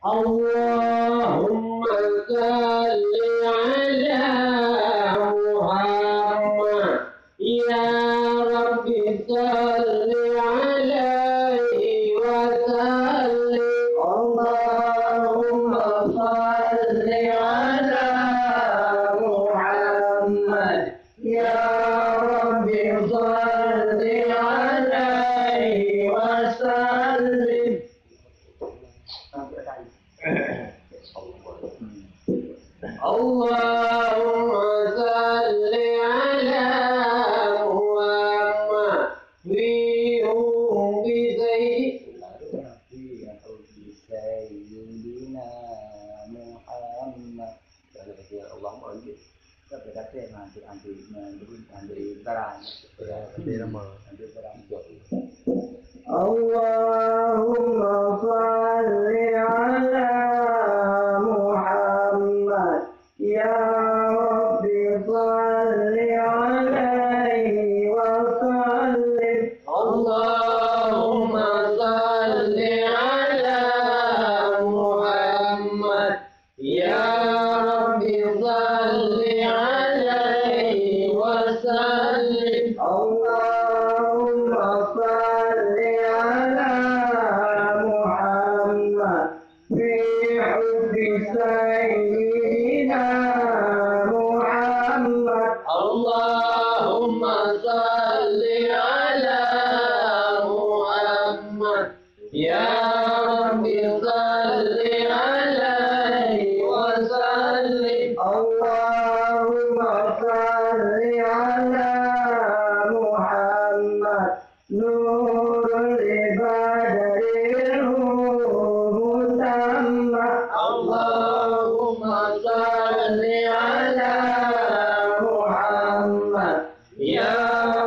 اللهم صل على محمد يا رب صل عليه وسلم اللهم صل على محمد يا رب صل عليه وسلم اللهم صل على محمد Sayyidina Muhammad. Allahumma anjir. Kita berkata anti barang. Anti barang. Allahumma salli ala Muhammad ya Rabbi salli alaihi wa sallim Allahumma salli ala Muhammad ya Rabbi salli alaihi wa sallim Allahumma salli ala Muhammad fi hubbi sayyidina Muhammad Allahumma salli ala Muhammad ya Rabbi salli alaihi wa sallim Allahumma salli ala Muhammad nurul ibadil mutamma Allahumma salli ala Muhammad ya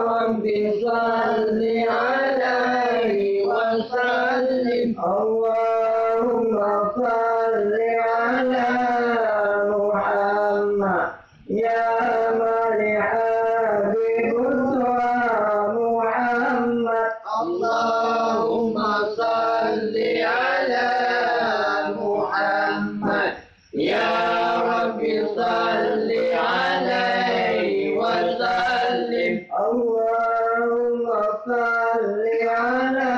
Rabbi salli alaihi wa sallim Allahumma salli ala Muhammad ya Allahumma salli ala Muhammad ya Rabbi salli alaihi wa sallim Allahumma salli ala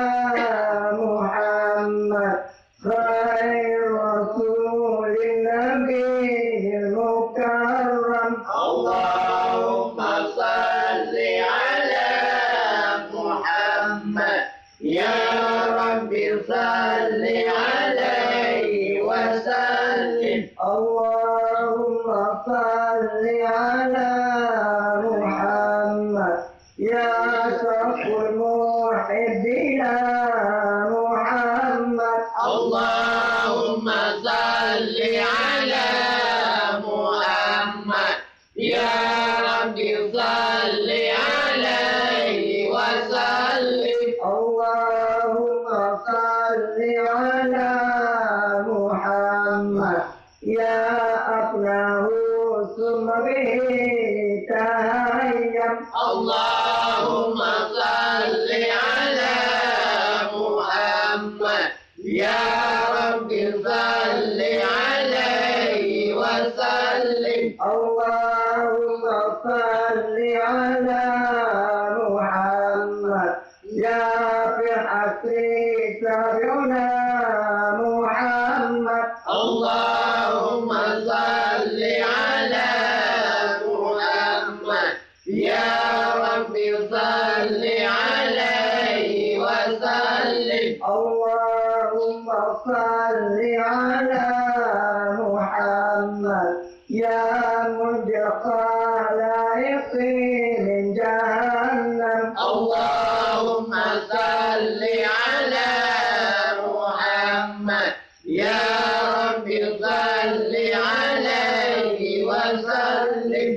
Muhammad khair rasulin nabiyil mukarram Allahumma salli ala Muhammad ya Rabbi salli alaihi wa sallim Allahumma salli ala Muhammad ya saful muhibbina Muhammad Allahumma salli ala Muhammad ya Rabbi salli alaihi wa sallim Allahumma salli ala Muhammad ya aqlahu summa bihi tahayyam Allahumma salli ala Muhammad ya Rabbi salli alaihi wa sallim Allahumma salli ala Muhammad ya fi asri sayyidina Muhammad Allahumma salli ala Muhammad ya Rabbi salli alaihi wa sallim Allahumma salli ala Muhammad ya mujaqalaiqi min jahannam Allahumma salli ala Muhammad ya Rabbi salli alaihi wa sallim